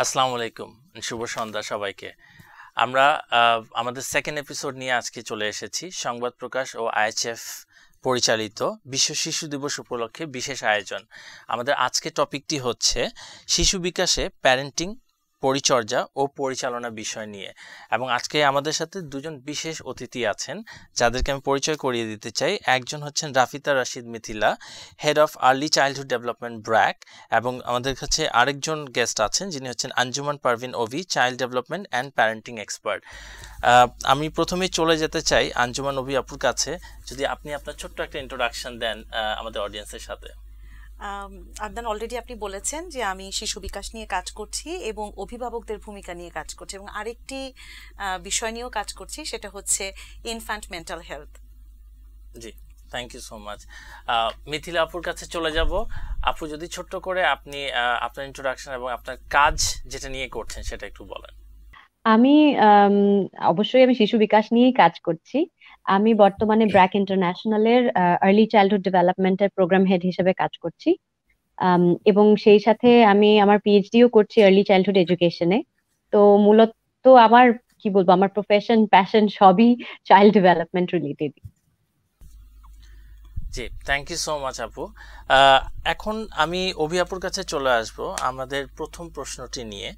আসসালামু আলাইকুম, শুভ সন্ধ্যা সবাইকে। আমরা আমাদের সেকেন্ড এপিসোড নিয়ে আজকে চলে এসেছি। সংবাদ প্রকাশ ও আইএচএফ পরিচালিত বিশ্ব শিশু দিবস উপলক্ষে বিশেষ আয়োজন। আমাদের আজকে টপিকটি হচ্ছে শিশু বিকাশে প্যারেন্টিং, পরিচর্যা ও পরিচালনা বিষয় নিয়ে। এবং আজকে আমাদের সাথে দুজন বিশেষ অতিথি আছেন যাদেরকে আমি পরিচয় করিয়ে দিতে চাই। একজন হচ্ছেন Rafita Rashid Mithila, head of early childhood development BRAC, এবং আমাদের কাছে আরেকজন গেস্ট আছেন যিনি হচ্ছেন Anjuman Parvin Ovi, child development and parenting expert. আমি প্রথমেই চলে যেতে চাই আঞ্জুমান ওভি আপুর কাছে। যদি আপনি আপনার ছোট্ট একটা ইন্ট্রোডাকশন দেন আমাদের অডিয়েন্সের সাথে। আদনান, অলরেডি আপনি বলেছেন যে আমি শিশু বিকাশ নিয়ে কাজ করছি এবং অভিভাবকদের ভূমিকা নিয়ে কাজ করছি, এবং আরেকটি বিষয় নিয়েও কাজ করছি, সেটা হচ্ছে ইনফ্যান্ট মেন্টাল হেলথ। জি, thank you so much. Mithila আপুর কাছে চলে যাব। আপু, যদি ছোট্ট করে আপনি আপনার ইন্ট্রোডাকশন এবং আপনার কাজ যেটা নিয়ে করছেন সেটা একটু বলেন। আমি অবশ্যই আমি শিশু বিকাশ নিয়েই কাজ করছি। আমি বর্তমানে ব্র্যাক ইন্টারন্যাশনালের আর্লি চাইল্ডহুড ডেভেলপমেন্টের প্রোগ্রাম হেড হিসেবে কাজ করছি, এবং সেই সাথে আমি আমার পিএইচডিও করছি আর্লি চাইল্ডহুড এডুকেশনে। তো মূলত আমার কি বলবো, আমার প্রফেশন, প্যাশন সবই চাইল্ড ডেভেলপমেন্ট রিলেটেড। জি, থ্যাংক ইউ সো মাচ আপু। এখন আমি অভি আপুর কাছে চলে আসব আমাদের প্রথম প্রশ্নটি নিয়ে।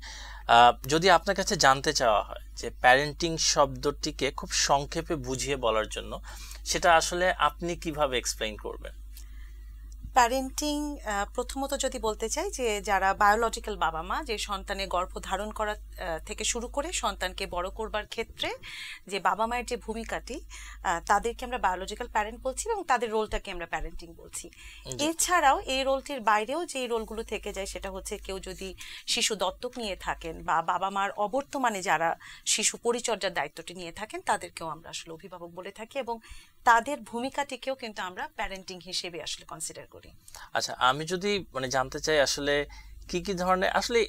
যদি আপনার কাছে জানতে চাওয়া হয় যে প্যারেন্টিং শব্দটিকে খুব সংক্ষেপে বুঝিয়ে বলার জন্য, সেটা আসলে আপনি কিভাবে এক্সপ্লেইন করবেন? প্যারেন্টিং, প্রথমত যদি বলতে চাই যে যারা বায়োলজিক্যাল বাবা মা, যে সন্তানের গর্ভ ধারণ করা থেকে শুরু করে সন্তানকে বড় করবার ক্ষেত্রে যে বাবা মায়ের যে ভূমিকাটি, তাদেরকে আমরা বায়োলজিক্যাল প্যারেন্ট বলছি এবং তাদের রোলটাকে আমরা প্যারেন্টিং বলছি। এছাড়াও এই রোলটির বাইরেও যে রোলগুলো থেকে যায় সেটা হচ্ছে কেউ যদি শিশু দত্তক নিয়ে থাকেন বা বাবা মার অবর্তমানে যারা শিশু পরিচর্যার দায়িত্বটি নিয়ে থাকেন তাদেরকেও আমরা আসলে অভিভাবক বলে থাকি, এবং তাদের ভূমিকাটিকেও কিন্তু আমরা প্যারেন্টিং হিসেবে আসলে কনসিডার করি। আচ্ছা, আমি যদি জানতে চাই আসলে কি কি ধরনের, আসলে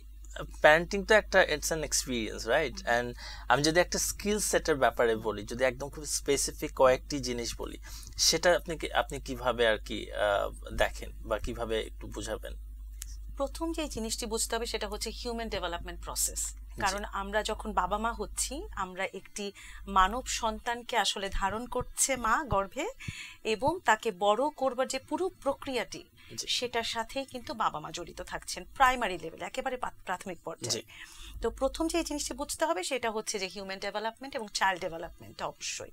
প্যারেন্টিং তো একটা it's an experience, right? And আমি যদি একটা স্কিল সেটের ব্যাপারে বলি, যদি একদম খুব স্পেসিফিক কয়েকটি জিনিস বলি, সেটা আপনি কিভাবে আর কি দেখেন বা কিভাবে একটু বুঝাবেন? প্রথম যে জিনিসটি বুঝতে হবে সেটা হচ্ছে হিউম্যান ডেভেলপমেন্ট প্রসেস। কারণ আমরা যখন বাবা মা হচ্ছি, আমরা একটি মানব সন্তানকে আসলে ধারণ করছে মা গর্ভে, এবং তাকে বড় করবার যে পুরো প্রক্রিয়াটি, সেটার সাথেই কিন্তু বাবা মা জড়িত থাকছেন প্রাইমারি লেভেল, একেবারে প্রাথমিক পর্যায়ে। তো প্রথম যে জিনিসটি বুঝতে হবে সেটা হচ্ছে যে হিউম্যান ডেভেলপমেন্ট এবং চাইল্ড ডেভেলপমেন্ট অবশ্যই।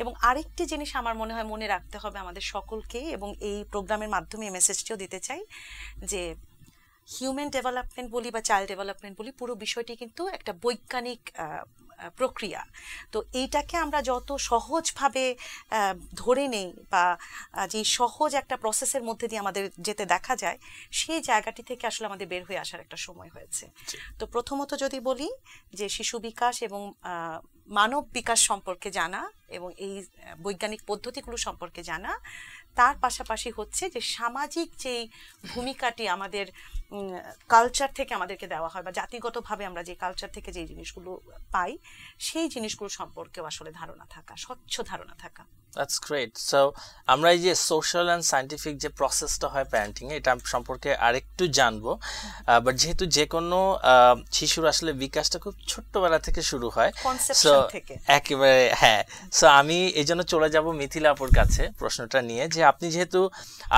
এবং আরেকটি জিনিস আমার মনে হয় মনে রাখতে হবে আমাদের সকলকে, এবং এই প্রোগ্রামের মাধ্যমে মেসেজটিও দিতে চাই যে হিউম্যান ডেভেলপমেন্ট বলি বা চাইল্ড ডেভেলপমেন্ট বলি, পুরো বিষয়টি কিন্তু একটা বৈজ্ঞানিক প্রক্রিয়া। তো এইটাকে আমরা যত সহজভাবে ধরে নেই বা যে সহজ একটা প্রসেসের মধ্যে দিয়ে আমাদের যেতে দেখা যায়, সেই জায়গাটি থেকে আসলে আমাদের বের হয়ে আসার একটা সময় হয়েছে। তো প্রথমত যদি বলি যে শিশু বিকাশ এবং মানব বিকাশ সম্পর্কে জানা এবং এই বৈজ্ঞানিক পদ্ধতিগুলো সম্পর্কে জানা, তার পাশাপাশি হচ্ছে যে সামাজিক যেই ভূমিকাটি আমাদের কালচার থেকে আমাদেরকে দেওয়া হয় বা জাতিগতভাবে আমরা যে কালচার থেকে যে জিনিসগুলো পাই, সেই জিনিসগুলো সম্পর্কেও আসলে ধারণা থাকা, স্বচ্ছ ধারণা থাকা। That's great. সো আমরা এই যে সোশ্যাল অ্যান্ড সায়েন্টিফিক যে প্রসেসটা হয় প্যারেন্টিং, এটা সম্পর্কে আরেকটু জানবো। বাট যেহেতু যে কোনো শিশুর আসলে বিকাশটা খুব ছোট্টবেলা থেকে শুরু হয়, সো একেবারে হ্যাঁ, সো আমি এই জন্য চলে যাব মিথিলা আপুর কাছে প্রশ্নটা নিয়ে, যে আপনি যেহেতু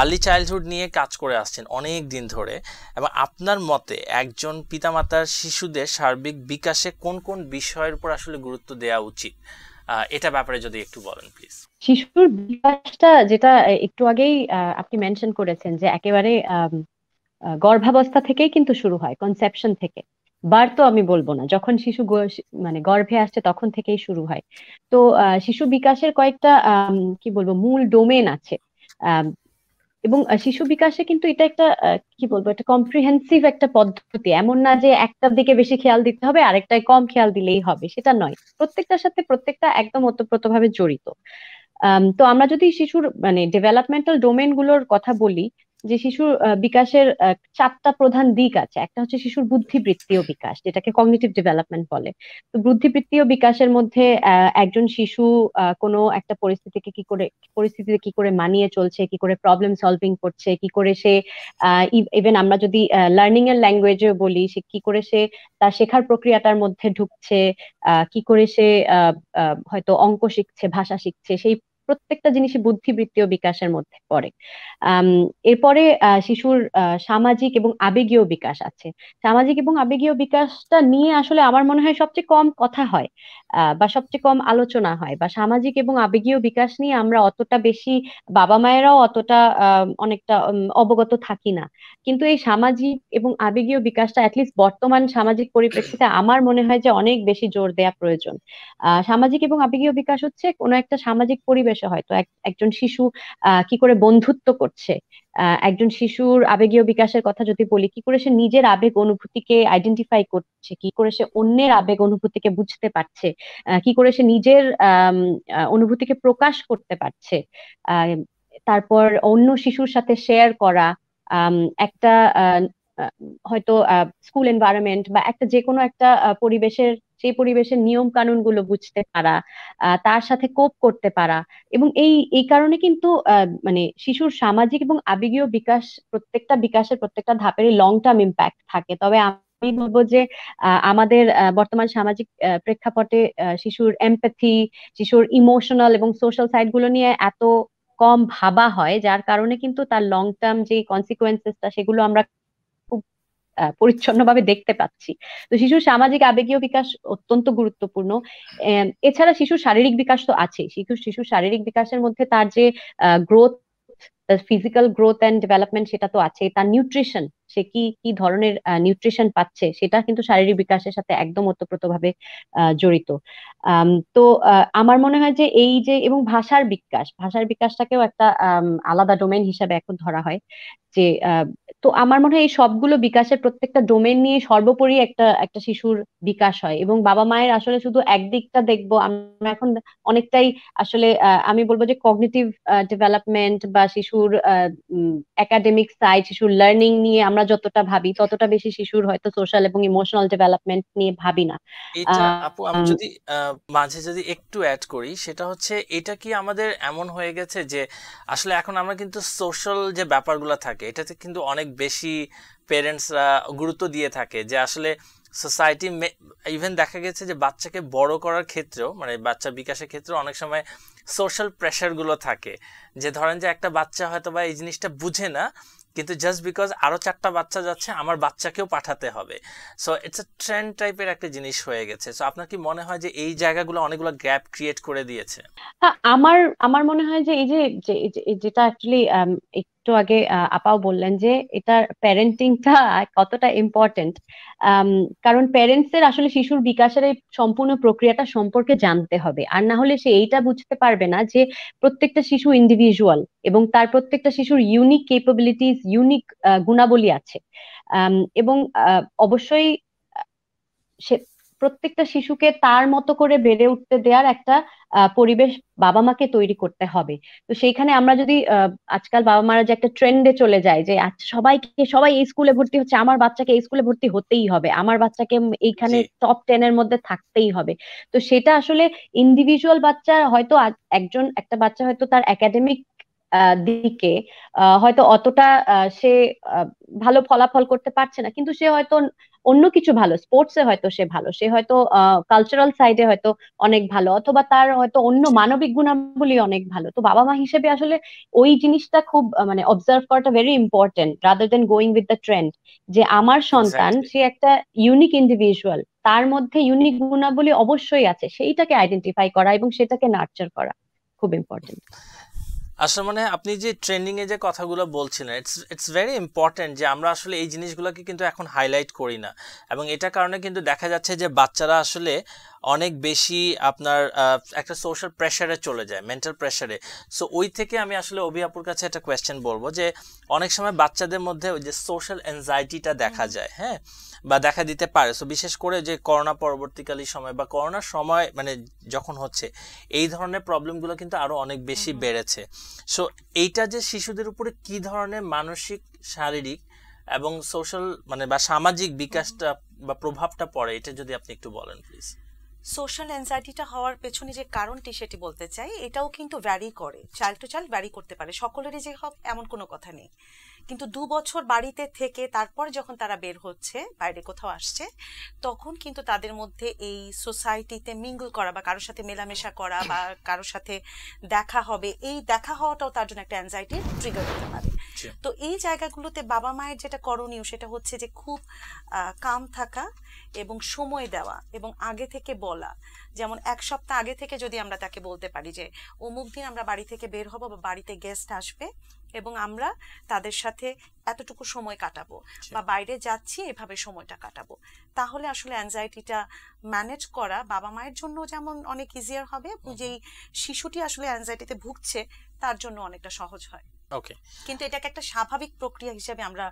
আর্লি চাইল্ডহুড নিয়ে কাজ করে আসছেন অনেক দিন ধরে, এবং আপনার মতে একজন পিতামাতার শিশুদের সার্বিক বিকাশে কোন কোন বিষয়ের উপর আসলে গুরুত্ব দেওয়া উচিত, এটা ব্যাপারে যদি একটু বলেন প্লিজ। শিশুর বিকাশটা যেটা একটু আগেই আপনি মেনশন করেছেন যে একেবারে গর্ভাবস্থা থেকেই কিন্তু শুরু হয়, কনসেপশন থেকে। বার তো আমি বলবো না, যখন শিশু মানে গর্ভে আসছে তখন থেকেই শুরু হয়। তো শিশু বিকাশের কয়েকটা কি বলবো মূল ডোমেন আছে, এবং শিশু বিকাশে কিন্তু এটা একটা কি বলবো, একটা কম্প্রিহেন্সিভ একটা পদ্ধতি। এমন না যে একটার দিকে বেশি খেয়াল দিতে হবে আরেকটায় কম খেয়াল দিলেই হবে, সেটা নয়। প্রত্যেকটার সাথে প্রত্যেকটা একদম ওতপ্রোতভাবে জড়িত। তো আমরা যদি শিশুর মানে ডেভেলপমেন্টাল ডোমেন গুলোর কথা বলি, যে শিশুর বিকাশের 4টা প্রধান দিক আছে। একটা হচ্ছে শিশুর বুদ্ধিবৃত্তীয় বিকাশ, যেটাকে কগনিটিভ ডেভেলপমেন্ট বলে। তো বুদ্ধিবৃত্তীয় বিকাশের মধ্যে একজন শিশু কোনো একটা পরিস্থিতিতে কি করে মানিয়ে চলছে, কি করে প্রবলেম সলভিং করছে, কি করে সে ইভেন আমরা যদি লার্নিং এর ল্যাঙ্গুয়েজে বলি, সে কি করে সে তার শেখার প্রক্রিয়াটার মধ্যে ঢুকছে, কি করে সে হয়তো অঙ্ক শিখছে, ভাষা শিখছে, সেই প্রত্যেকটা জিনিসই বুদ্ধিবৃত্তীয় বিকাশের মধ্যে পড়ে। আম, এরপরে শিশুর সামাজিক এবং আবেগীয় বিকাশ আছে। সামাজিক এবং আবেগীয় বিকাশটা নিয়ে আসলে আমার মনে হয় সবচেয়ে কম কথা হয়, বা সবচেয়ে কম আলোচনা হয়, বা সামাজিক এবং আবেগীয় বিকাশ নিয়ে আমরা অতটা বেশি, বাবা মায়েরাও অতটা অনেকটা অবগত থাকি না। কিন্তু এই সামাজিক এবং আবেগীয় বিকাশটা অ্যাটলিস্ট বর্তমান সামাজিক পরিপ্রেক্ষিতে আমার মনে হয় যে অনেক বেশি জোর দেওয়া প্রয়োজন। সামাজিক এবং আবেগীয় বিকাশ হচ্ছে কোনো একটা সামাজিক পরিবেশে হয়তো একজন শিশু কি করে বন্ধুত্ব করছে। একজন শিশুর আবেগীয় বিকাশের কথা যদি বলি, কি করে সে নিজের আবেগ অনুভূতিকে আইডেন্টিফাই করছে, কি করে সে অন্যের আবেগ অনুভূতিকে বুঝতে পারছে, কি করে সে নিজের অনুভূতিকে প্রকাশ করতে পারছে, আহ, তারপর অন্য শিশুর সাথে শেয়ার করা, আম, একটা আহ, আহ, হয়তো স্কুল এনভায়রনমেন্ট বা একটা যে কোনো একটা পরিবেশের, সেই পরিবেশের নিয়ম কানুন গুলো বুঝতে পারা, তার সাথে কোপ করতে পারা। এবং এই এই কারণে কিন্তু মানে শিশুর সামাজিক এবং আবেগীয় বিকাশ, প্রত্যেকটা বিকাশের প্রত্যেকটা ধাপেরই লং টার্ম ইম্প্যাক্ট থাকে। তবে আমি বলবো যে আমাদের বর্তমান সামাজিক প্রেক্ষাপটে শিশুর এমপ্যাথি, শিশুর ইমোশনাল এবং সোশ্যাল সাইড গুলো নিয়ে এত কম ভাবা হয়, যার কারণে কিন্তু তার লং টার্ম যে কনসিকুয়েন্সেসটা সেগুলো আমরা খুব পরিচ্ছন্নভাবে দেখতে পাচ্ছি। তো শিশুর সামাজিক আবেগীয় বিকাশ অত্যন্ত গুরুত্বপূর্ণ। এছাড়া শিশুর শারীরিক বিকাশ তো আছেই। শিশুর শারীরিক বিকাশের মধ্যে তার যে growth, physical growth and development, সেটা তো আছেই। তার নিউট্রিশন, সে কি কি ধরনের নিউট্রিশন পাচ্ছে, সেটা কিন্তু শারীরিক বিকাশের সাথে একদম ওতপ্রোতভাবে জড়িত। তো আমার মনে হয় যে এই যে, এবং ভাষার বিকাশটাকেও একটা আলাদা ডোমেইন হিসাবে এখন ধরা হয় যে তো আমার মনে হয় এই সবগুলো বিকাশের প্রত্যেকটা ডোমেন নিয়ে সর্বোপরি একটা একটা শিশুর বিকাশ হয়। এবং বাবা মায়ের আসলে শুধু একদিকটা দেখবো আমরা এখন অনেকটাই আসলে, আমি বলবো যে কগনিটিভ ডেভেলপমেন্ট বা শিশুর একাডেমিক সাইড, শিশুর লার্নিং নিয়ে আমরা যতটা ভাবি, ততটা বেশি শিশুর হয়তো সোশ্যাল এবং ইমোশনাল ডেভেলপমেন্ট নিয়ে ভাবি না। এটা আপু আমি যদি মাঝে যদি একটু অ্যাড করি, সেটা হচ্ছে এটা কি আমাদের এমন হয়ে গেছে যে আসলে এখন আমরা কিন্তু সোশ্যাল যে ব্যাপারগুলো থাকে এটাতে কিন্তু অনেক বেশি পেরেন্টসরা গুরুত্ব দিয়ে থাকে, যে আসলে সোসাইটি, ইভেন দেখা গেছে যে বাচ্চাকে বড় করার ক্ষেত্রেও, মানে বাচ্চা বিকাশের ক্ষেত্রেও অনেক সময় সোশ্যাল প্রেশারগুলো থাকে, যে ধরেন যে একটা বাচ্চা হয়তো বা এই জিনিসটা বুঝে না, কিন্তু জাস্ট বিকজ আরো 4টা বাচ্চা যাচ্ছে আমার বাচ্চাকেও পাঠাতে হবে। সো ইটস এ ট্রেন্ড টাইপের একটা জিনিস হয়ে গেছে। সো আপনার কি মনে হয় যে এই জায়গাগুলো অনেকগুলো গ্যাপ ক্রিয়েট করে দিয়েছে? আমার আমার মনে হয় যে এই যে যেটা অ্যাকচুয়ালি একটু আগে আপাও বললেন যে এটার প্যারেন্টিংটা কতটা ইম্পর্টেন্ট। কারণ প্যারেন্টস এর আসলে শিশুর বিকাশের এই সম্পূর্ণ প্রক্রিয়াটা সম্পর্কে জানতে হবে, আর না হলে সে এইটা বুঝতে পারবে না যে প্রত্যেকটা শিশু ইন্ডিভিজুয়াল এবং তার প্রত্যেকটা শিশুর ইউনিক ক্যাপাবিলিটিস, ইউনিক গুণাবলী আছে। এবং অবশ্যই সে প্রত্যেকটা শিশুকে তার মতো করে বেড়ে উঠতে দেওয়ার একটা পরিবেশ বাবা মাকে তৈরি করতে হবে। তো সেইখানে আমরা যদি আজকাল বাবা মারা যে একটা ট্রেন্ডে চলে যায় যে আচ্ছা সবাই এই স্কুলে ভর্তি হচ্ছে, আমার বাচ্চাকে এই স্কুলে ভর্তি হতেই হবে, আমার বাচ্চাকে এইখানে জি টপ 10 এর মধ্যে থাকতেই হবে। তো সেটা আসলে ইন্ডিভিজুয়াল বাচ্চা হয়তো একটা বাচ্চা হয়তো তার একাডেমিক দিকে হয়তো অতটা সে আহ, ভালো ফলাফল করতে পারছে না, কিন্তু সে হয়তো অন্য কিছু ভালো, স্পোর্টসে হয়তো সে ভালো, সে হয়তো কালচারাল সাইডে হয়তো অনেক ভালো, অথবা তার হয়তো অন্য জি মানবিক গুণাবলী অনেক ভালো। তো বাবা মা হিসেবে আসলে ওই জিনিসটা খুব মানে অবজার্ভ করাটা very important, rather than going with the trend. যে আমার সন্তান এক্স্যাক্টলি। সে একটা ইউনিক ইন্ডিভিজুয়াল, তার মধ্যে ইউনিক গুণাবলী অবশ্যই আছে, সেইটাকে আইডেন্টিফাই করা এবং সেটাকে নার্চার করা খুব ইম্পর্টেন্ট। আসলে মানে আপনি যে ট্রেন্ডিং এ যে কথাগুলো বলছিলেন, ইটস ভেরি ইম্পর্টেন্ট যে আমরা আসলে এই জিনিসগুলোকে কিন্তু এখন হাইলাইট করি না, এবং এটার কারণে কিন্তু দেখা যাচ্ছে যে বাচ্চারা আসলে অনেক বেশি আপনার একটা সোশ্যাল প্রেশারে চলে যায়, মেন্টাল প্রেশারে। সো ওই থেকে আমি আসলে অভি আপুর কাছে একটা কোয়েশ্চেন বলবো যে অনেক সময় বাচ্চাদের মধ্যে ওই যে সোশ্যাল অ্যাংজাইটিটা দেখা যায়, হ্যাঁ, বা দেখা দিতে পারে। সো বিশেষ করে যে করোনা পরবর্তীকালীন সময় বা করোনার সময় মানে যখন হচ্ছে এই ধরনের প্রবলেমগুলো কিন্তু আরো অনেক বেশি বেড়েছে। সো এইটা যে শিশুদের উপরে কি ধরনের মানসিক, শারীরিক এবং সোশ্যাল মানে বা সামাজিক বিকাশটা বা প্রভাবটা পড়ে, এটা যদি আপনি একটু বলেন প্লিজ। সোশ্যাল অ্যাংজাইটিটা হওয়ার পেছনে যে কারণটি সেটি বলতে চাই, এটাও কিন্তু ভ্যারি করে, চাইল্ড টু চাইল্ড ভ্যারি করতে পারে, সকলেরই যে হবে এমন কোনো কথা নেই। কিন্তু 2 বছর বাড়িতে থেকে তারপর যখন তারা বের হচ্ছে, বাইরে কোথাও আসছে, তখন কিন্তু তাদের মধ্যে এই সোসাইটিতে মিঙ্গল করা বা কারোর সাথে মেলামেশা করা বা কারোর সাথে দেখা হবে, এই দেখা হওয়াটাও তার জন্য একটা অ্যাংজাইটির ট্রিগার হতে পারে। তো এই জায়গাগুলোতে বাবা মায়ের যেটা করণীয় সেটা হচ্ছে যে খুব কাম থাকা এবং সময় দেওয়া এবং আগে থেকে বলা। যেমন 1 সপ্তাহ আগে থেকে যদি আমরা তাকে বলতে পারি যে অমুক দিন আমরা বাড়ি থেকে বের হব বা বাড়িতে গেস্ট আসবে এবং আমরা তাদের সাথে এতটুকু সময় কাটাবো বা বাইরে যাচ্ছি এভাবে সময়টা কাটাবো, তাহলে আসলে অ্যাংজাইটিটা ম্যানেজ করা বাবা মায়ের জন্য যেমন অনেক ইজিয়ার হবে, যেই শিশুটি আসলে অ্যাংজাইটিতে ভুগছে তার জন্য অনেকটা সহজ হয়। ওকে, কিন্তু এটাকে একটা স্বাভাবিক প্রক্রিয়া হিসেবে আমরা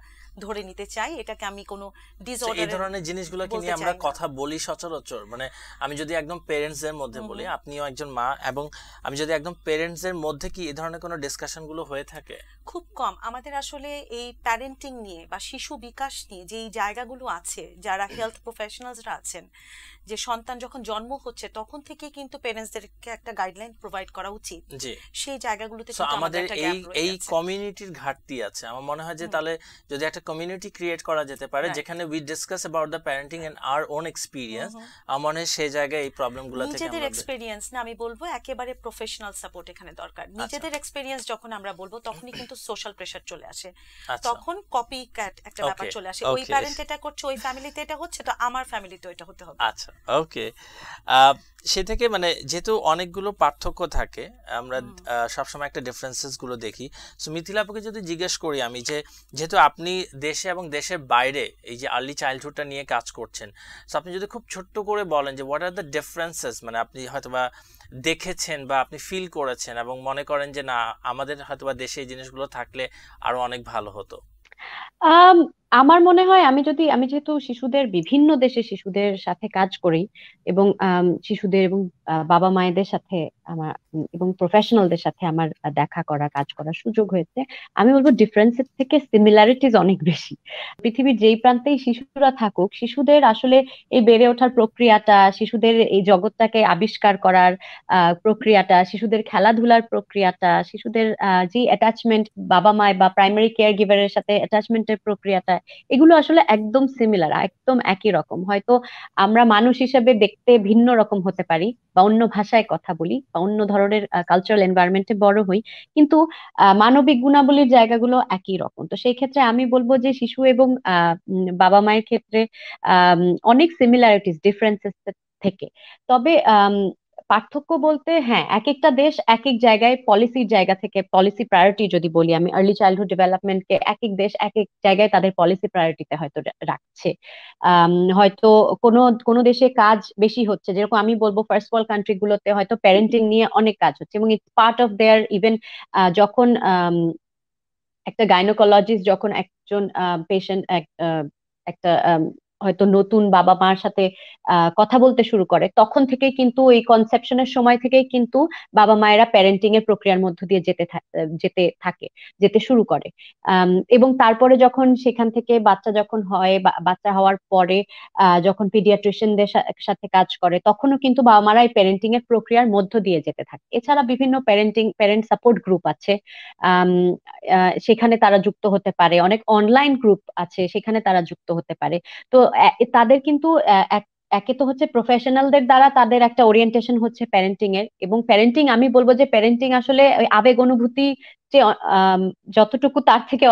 ধরে নিতে চাই, এটাকে আমি কোনো এই ডিসঅর্ডার ধরনের জিনিসগুলোকে নিয়ে আমরা কথা বলি সচরাচর। মানে আমি যদি একদম পেরেন্টসদের মধ্যে বলি, আপনিও একজন মা, এবং আমি যদি একদম পেরেন্টসদের মধ্যে কি এই ধরনের কোনো ডিসকাশন গুলো হয়ে থাকে? খুব কম। আমাদের আসলে এই প্যারেন্টিং নিয়ে বা শিশু বিকাশ নিয়ে যেই জায়গাগুলো আছে, যারা হেলথ প্রফেশনালসরা আছেন, যে সন্তান যখন জন্ম হচ্ছে তখন থেকে কিন্তু প্যারেন্টসদেরকে একটা গাইডলাইন প্রোভাইড করা উচিত। জি, সেই জায়গাগুলোতে সো কিন্তু আমাদের আমাদের একটা এই গ্যাপ রয়ে এই গেছে। কমিউনিটির ঘাটতি আছে। আমার মনে হয় যে তাহলে যদি একটা কমিউনিটি ক্রিয়েট করা যেতে পারে Right. যেখানে we discuss about the parenting and our own experience, আমার মনে হয় সেই জায়গায় এই প্রবলেমগুলো থেকে নিজেদের আমরা এক্সপেরিয়েন্স না, আমি বলবো একেবারে প্রফেশনাল সাপোর্ট এখানে দরকার। নিজেদের এক্সপেরিয়েন্স যখন আমরা বলবো তখনই কিন্তু সোশ্যাল প্রেশার চলে আসে, আচ্ছা, তখন কপি ক্যাট একটা ব্যাপার ওকে চলে আসে। ওই ওকে প্যারেন্ট এটা করছে, ওই ফ্যামিলিতে এটা হচ্ছে, তো আমার ফ্যামিলিতেও এটা হতে হবে। আচ্ছা ওকে। সে থেকে মানে যেহেতু অনেকগুলো পার্থক্য থাকে, আমরা সবসময় একটা ডিফারেন্সেস গুলো দেখি। সো মিথিলা আপুকে যদি জিজ্ঞেস করি আমি যে যেহেতু আপনি দেশে এবং দেশের বাইরে এই যে আর্লি চাইল্ডহুডটা নিয়ে কাজ করছেন, সো আপনি যদি খুব ছোট্ট করে বলেন যে হোয়াট আর দ্য ডিফারেন্সেস, মানে আপনি হয়তোবা দেখেছেন বা আপনি ফিল করেছেন এবং মনে করেন যে না আমাদের হয়তোবা দেশে এই জিনিসগুলো থাকলে আরো অনেক ভালো হতো। আম, আমার মনে হয় আমি যেহেতু বিভিন্ন দেশে শিশুদের সাথে কাজ করি এবং শিশুদের এবং বাবা মায়েদের সাথে এবং প্রফেশনালদের সাথে আমার দেখা করা, কাজ করার সুযোগ হয়েছে, আমি বলবো ডিফারেন্সের থেকে সিমিলারিটিজ অনেক বেশি। পৃথিবীর যেই প্রান্তেই শিশুরা থাকুক, শিশুদের আসলে এই বেড়ে ওঠার প্রক্রিয়াটা, শিশুদের এই জগৎটাকে আবিষ্কার করার প্রক্রিয়াটা, শিশুদের খেলাধুলার প্রক্রিয়াটা, শিশুদের যে অ্যাটাচমেন্ট বাবা মায় বা প্রাইমারি কেয়ার গিভারের সাথে অ্যাটাচমেন্টের প্রক্রিয়াটা, এগুলো আসলে একদম সিমিলার, একদম একই রকম। হয়তো আমরা মানুষ হিসেবে দেখতে ভিন্ন রকম হতে পারি বা অন্য ভাষায় কথা বলি বা অন্য ধরনের কালচারাল এনভায়রনমেন্টে বড় হই, কিন্তু মানবিক গুণাবলীর জায়গাগুলো একই রকম। তো সেই ক্ষেত্রে আমি বলবো যে শিশু এবং বাবা মায়ের ক্ষেত্রে অনেক সিমিলারিটিস ডিফারেন্সেস থেকে। তবে পার্থক্য বলতে হ্যাঁ, এক একটা দেশ এক এক জায়গায় পলিসির জায়গা থেকে, পলিসি প্রায়োরিটি যদি বলি আমি, আর্লি চাইল্ডহুড ডেভেলপমেন্টকে এক এক দেশ এক এক জায়গায় তাদের পলিসি প্রায়োরিটিতে হয়তো রাখছে। হয়তো কোনো কোনো দেশে কাজ বেশি হচ্ছে, যেরকম আমি বলবো ফার্স্ট ওয়ার্ল্ড কান্ট্রি গুলোতে হয়তো প্যারেন্টিং নিয়ে অনেক কাজ হচ্ছে এবং it's part of their even যখন একটা গাইনোকোলজিস্ট যখন একজন পেশেন্ট একটা হয়তো নতুন বাবা মার সাথে কথা বলতে শুরু করে, তখন থেকেই কিন্তু এই কনসেপশনের সময় থেকেই কিন্তু বাবা মায়েরা প্যারেন্টিং এর প্রক্রিয়ার মধ্য দিয়ে যেতে শুরু করে। এবং তারপরে যখন সেখান থেকে বাচ্চা যখন হয়, বাচ্চা হওয়ার পরে যখন পিডিয়াট্রিশিয়ানদের সাথে কাজ করে, তখনও কিন্তু বাবা মারা এই প্যারেন্টিং এর প্রক্রিয়ার মধ্য দিয়ে যেতে থাকে। এছাড়া বিভিন্ন প্যারেন্ট সাপোর্ট গ্রুপ আছে, সেখানে তারা যুক্ত হতে পারে, অনেক অনলাইন গ্রুপ আছে সেখানে তারা যুক্ত হতে পারে। তো তাদের কিন্তু একে তো হচ্ছে প্রফেশনালদের দ্বারা তাদের একটা ওরিয়েন্টেশন হচ্ছে প্যারেন্টিং এর, এবং প্যারেন্টিং আমি বলবো যে প্যারেন্টিং আসলে ওই আবেগ অনুভূতি যে যতটুকু তার থেকে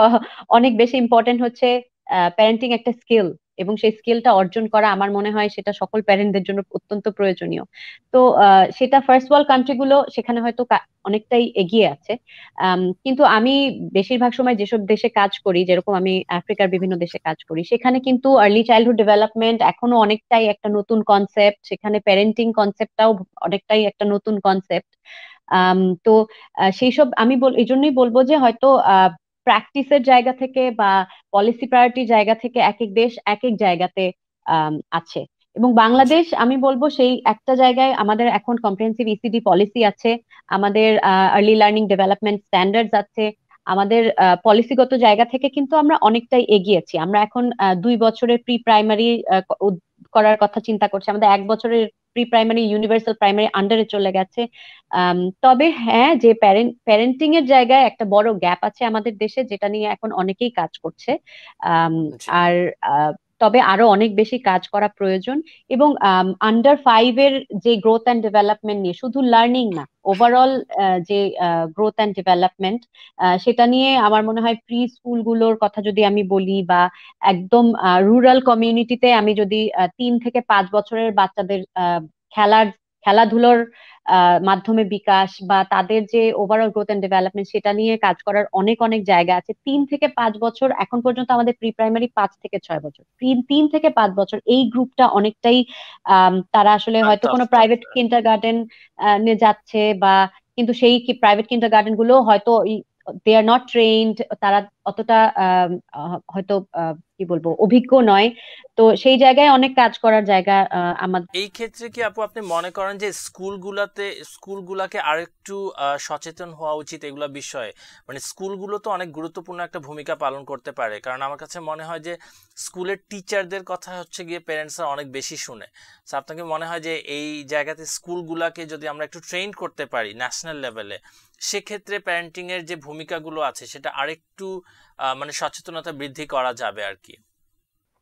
অনেক বেশি ইম্পর্টেন্ট হচ্ছে প্যারেন্টিং একটা স্কিল, এবং সেই স্কিলটা অর্জন করা আমার মনে হয় সেটা সকল প্যারেন্টদের জন্য অত্যন্ত প্রয়োজনীয়। তো সেটা ফার্স্ট ওয়ার্ল্ড কান্ট্রিগুলো সেখানে হয়তো অনেকটাই এগিয়ে আছে। কিন্তু আমি বেশিরভাগ সময় যেসব দেশে কাজ করি, যেরকম আমি আফ্রিকার বিভিন্ন দেশে কাজ করি, সেখানে কিন্তু আর্লি চাইল্ডহুড ডেভেলপমেন্ট এখনো অনেকটাই একটা নতুন কনসেপ্ট, সেখানে প্যারেন্টিং কনসেপ্টটাও অনেকটাই একটা নতুন কনসেপ্ট। তো সেই সব আমি এই জন্যই বলবো যে হয়তো প্র্যাকটিসের জায়গা থেকে বা পলিসি প্রায়োরিটির জায়গা থেকে এক এক দেশ এক এক জায়গাতে আছে। এবং বাংলাদেশ আমি বলবো সেই একটা জায়গায় আমাদের এখন কম্প্রিহেনসিভ ইসিডি পলিসি আছে, আমাদের আর্লি লার্নিং ডেভেলপমেন্ট স্ট্যান্ডার্ডস আছে, আমাদের পলিসিগত জায়গা থেকে কিন্তু আমরা অনেকটাই এগিয়েছি। আমরা এখন 2 বছরের প্রি প্রাইমারি করার কথা চিন্তা করছি, আমাদের 1 বছরের প্রি প্রাইমারি ইউনিভার্সাল প্রাইমারি আন্ডারে চলে গেছে। তবে হ্যাঁ, যে প্যারেন্টিং এর জায়গায় একটা বড় গ্যাপ আছে আমাদের দেশে, যেটা নিয়ে এখন অনেকেই কাজ করছে। আর তবে আরো অনেক বেশি কাজ করা প্রয়োজন। এবং আন্ডার 5 এর যে গ্রোথ অ্যান্ড ডেভেলপমেন্ট নিয়ে, শুধু লার্নিং না, ওভারঅল যে গ্রোথ অ্যান্ড ডেভেলপমেন্ট, সেটা নিয়ে আমার মনে হয় প্রি স্কুলগুলোর কথা যদি আমি বলি, বা একদম রুরাল কমিউনিটিতে আমি যদি 3 থেকে 5 বছরের বাচ্চাদের খেলাধুলোর মাধ্যমে বিকাশ বা তাদের যে ওভারঅল গ্রোথ এন্ড ডেভেলপমেন্ট, সেটা নিয়ে কাজ করার অনেক অনেক জায়গা আছে। 3 থেকে 5 বছর, এখন পর্যন্ত আমাদের প্রি প্রাইমারি 5 থেকে 6 বছর, 3 থেকে 5 বছর এই গ্রুপটা অনেকটাই তারা আসলে হয়তো কোনো প্রাইভেট কিন্ডারগার্টেন যাচ্ছে, বা কিন্তু সেই প্রাইভেট কিন্ডারগার্টেন গুলো হয়তো দে আর নট ট্রেইনড, তারা অতটা হয়তো কি বলবো অভিজ্ঞ নয়। তো সেই জায়গায় অনেক কাজ করার জায়গা আমাদের। এই ক্ষেত্রে কি আপু আপনি মনে করেন যে স্কুলগুলাকে আরেকটু সচেতন হওয়া উচিত এগুলা বিষয়ে? মানে স্কুলগুলো তো অনেক গুরুত্বপূর্ণ একটা ভূমিকা পালন করতে পারে, কারণ আমার কাছে মনে হয় যে স্কুলের টিচারদের কথা হচ্ছে গিয়ে প্যারেন্টসরা অনেক বেশি শুনে। তো আপনাকে মনে হয় যে এই জায়গাতে স্কুলগুলাকে যদি আমরা একটু ট্রেন করতে পারি ন্যাশনাল লেভেলে, সেক্ষেত্রে প্যারেন্টিং এর যে ভূমিকাগুলো আছে সেটা আরেকটু মানে সচেতনতা বৃদ্ধি করা যাবে আর কি?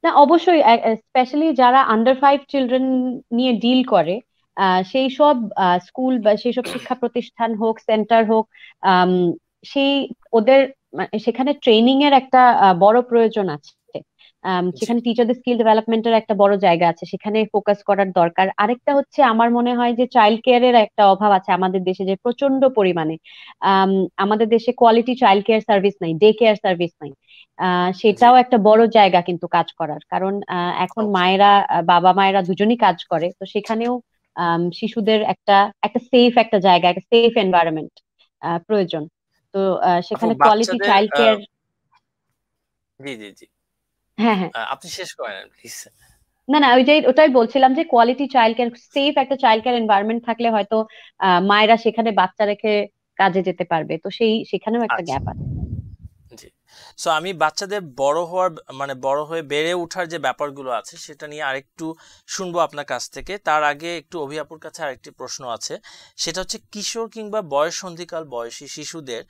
না, অবশ্যই, স্পেশালি যারা আন্ডার 5 চিলড্রেন নিয়ে ডিল করে, সেই সব স্কুল বা সেই সব শিক্ষা প্রতিষ্ঠান হোক, সেন্টার হোক, আম, সেই ওদের সেখানে ট্রেনিং এর একটা বড় প্রয়োজন আছে। সেখানে টিচারদের স্কিল ডেভেলপমেন্টের একটা বড় জায়গা আছে, সেখানে ফোকাস করার দরকার। আরেকটা হচ্ছে আমার মনে হয় যে চাইল্ড কেয়ারের একটা অভাব আছে আমাদের দেশে, যে প্রচন্ড পরিমাণে আমাদের দেশে কোয়ালিটি চাইল্ড কেয়ার সার্ভিস নাই, ডে কেয়ার সার্ভিস নাই। সেটাও একটা বড় জায়গা কিন্তু কাজ করার, কারণ এখন মায়েরা, বাবা মায়েরা দুজনই কাজ করে, তো সেখানেও শিশুদের একটা একটা সেফ একটা জায়গা, একটা সেফ এনভায়রনমেন্ট প্রয়োজন। তো সেখানে কোয়ালিটি চাইল্ড কেয়ার। জি জি জি, হ্যাঁ হ্যাঁ, আপনি শেষ করেন প্লিজ। না না, ওটাই বলছিলাম যে কোয়ালিটি চাইল্ড কেয়ার, সেফ একটা চাইল্ড কেয়ার এনভায়রনমেন্ট থাকলে হয়তো মায়েরা সেখানে বাচ্চা রেখে কাজে যেতে পারবে। তো সেখানেও একটা গ্যাপ আছে। জি, সো আমি বাচ্চাদের বড় হওয়ার মানে বড় হয়ে বেড়ে ওঠার যে ব্যাপারগুলো আছে সেটা নিয়ে আরেকটু শুনবো আপনার কাছ থেকে। তার আগে একটু অভি আপুর কাছে আরেকটি প্রশ্ন আছে, সেটা হচ্ছে কিশোর কিংবা বয়ঃসন্ধিকাল বয়সী শিশুদের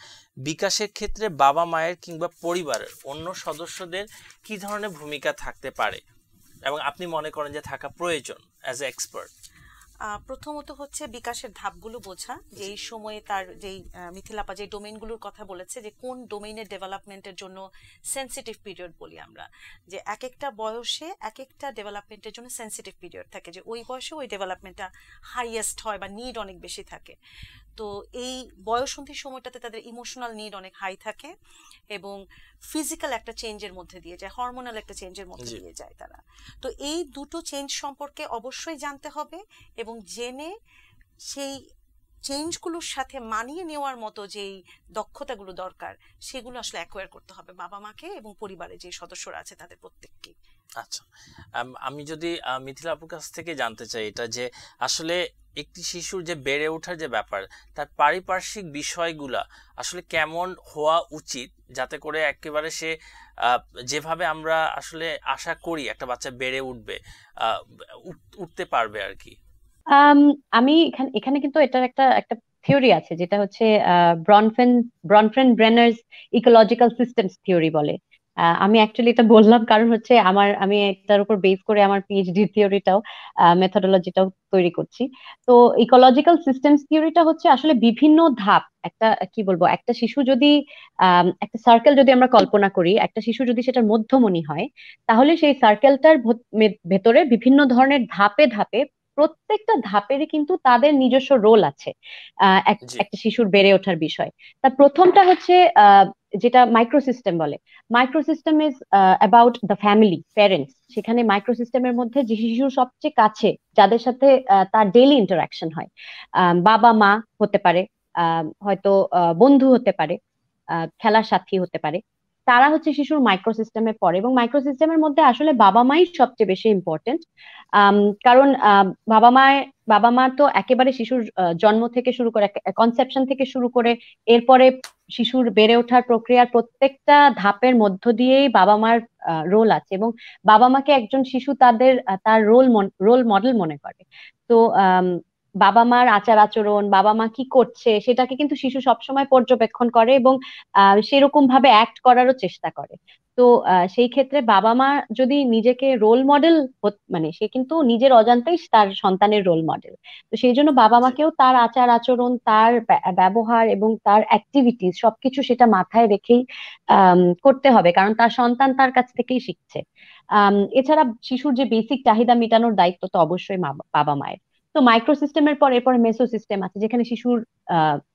বিকাশের ক্ষেত্রে বাবা মায়ের কিংবা পরিবারের অন্য সদস্যদের কি ধরনের ভূমিকা থাকতে পারে এবং আপনি মনে করেন যে থাকা প্রয়োজন অ্যাজ এ এক্সপার্ট? প্রথমত হচ্ছে বিকাশের ধাপগুলো বোঝা, যে এই সময়ে তার যেই মিথিলাপা যে ডোমেইনগুলোর কথা বলেছে, যে কোন ডোমেইনের ডেভেলপমেন্টের জন্য সেন্সিটিভ পিরিয়ড বলি আমরা, যে এক একটা বয়সে এক একটা ডেভেলপমেন্টের জন্য সেন্সিটিভ পিরিয়ড থাকে, যে ওই বয়সে ওই ডেভেলপমেন্টটা হাইয়েস্ট হয় বা নিড অনেক বেশি থাকে। তো এই বয়ঃসন্ধির সময়টাতে তাদের ইমোশনাল নিড অনেক হাই থাকে এবং ফিজিক্যাল একটা চেঞ্জের মধ্যে দিয়ে যায়, হরমোনাল একটা চেঞ্জের মধ্যে দিয়ে যায় তারা। তো এই দুটো চেঞ্জ সম্পর্কে অবশ্যই জানতে হবে এবং জেনে সেই চেঞ্জগুলোর সাথে মানিয়ে নেওয়ার মতো যেই দক্ষতাগুলো দরকার সেগুলো আসলে অ্যাকোয়ার করতে হবে বাবা মাকে এবং পরিবারে যে সদস্যরা আছে তাদের প্রত্যেককে। আচ্ছা, আমি যদি মিথিলা আপুর কাছ থেকে জানতে চাই এটা, যে আসলে একটি শিশুর যে বেড়ে ওঠার যে ব্যাপার, তার পারিপার্শ্বিক বিষয়গুলা আসলে কেমন হওয়া উচিত যাতে করে একেবারে সে যেভাবে আমরা আসলে আশা করি একটা বাচ্চা বেড়ে উঠবে, উঠতে পারবে আর কি? আমি এখানে কিন্তু এটার একটা একটা থিওরি আছে, যেটা হচ্ছে ব্রনফেন ব্রেনার্স ইকোলজিক্যাল সিস্টেমস থিওরি বলে। আমি অ্যাকচুয়ালি এটা বললাম কারণ হচ্ছে আমি এটার উপর বেস করে আমার পিএইচডি থিওরিটাও মেথোডোলজিটাও তৈরি করছি। তো ইকোলজিক্যাল সিস্টেমস থিওরিটা হচ্ছে আসলে বিভিন্ন ধাপ, একটা কি বলবো, একটা শিশু যদি একটা সার্কেল যদি আমরা কল্পনা করি, একটা শিশু যদি সেটার মধ্যমণি হয়, তাহলে সেই সার্কেলটার ভেতরে বিভিন্ন ধরনের ধাপে ধাপে, প্রত্যেকটা ধাপেরই কিন্তু তাদের নিজস্ব রোল আছে জি একটা শিশুর বেড়ে ওঠার বিষয়। তার প্রথমটা হচ্ছে যেটা মাইক্রোসিস্টেম বলে। Microsystem is about the family, parents. সেখানে মাইক্রোসিস্টেমের মধ্যে যে শিশুর সবচেয়ে কাছে, যাদের সাথে তার ডেইলি ইন্টারাকশন হয়, বাবা মা হতে পারে, হয়তো বন্ধু হতে পারে, খেলার সাথী হতে পারে, তারা হচ্ছে শিশুর মাইক্রোসিস্টেমে পড়ে। এবং মাইক্রোসিস্টেমের মধ্যে আসলে বাবা মাই সবচেয়ে বেশি ইম্পর্টেন্ট। কারণ বাবা মা বাবা মা তো একেবারে শিশুর জন্ম থেকে শুরু করে, কনসেপশন থেকে শুরু করে এরপরে শিশুর বেড়ে ওঠার প্রক্রিয়ার প্রত্যেকটা ধাপের মধ্য দিয়েই বাবা মার রোল আছে। এবং বাবা মাকে একজন শিশু তার রোল মডেল মনে করে। তো বাবা মার আচার আচরণ, বাবা মা কি করছে, সেটাকে কিন্তু শিশু সবসময় পর্যবেক্ষণ করে এবং সেরকম ভাবে অ্যাক্ট করারও চেষ্টা করে। তো সেই ক্ষেত্রে বাবা মা যদি নিজেকে রোল মডেল, মানে সে কিন্তু নিজের অজান্তেই তার সন্তানের রোল মডেল। তো সেই জন্য বাবা জি মাকেও তার আচার আচরণ, তার ব্যবহার এবং তার অ্যাক্টিভিটিস সবকিছু সেটা মাথায় রেখেই করতে হবে, কারণ তার সন্তান তার কাছ থেকেই শিখছে। এছাড়া শিশুর যে বেসিক চাহিদা মেটানোর দায়িত্ব তো অবশ্যই বাবা মায়ের। তো মাইক্রো সিস্টেমের পর এরপর মেসো সিস্টেম আছে, যেখানে শিশুর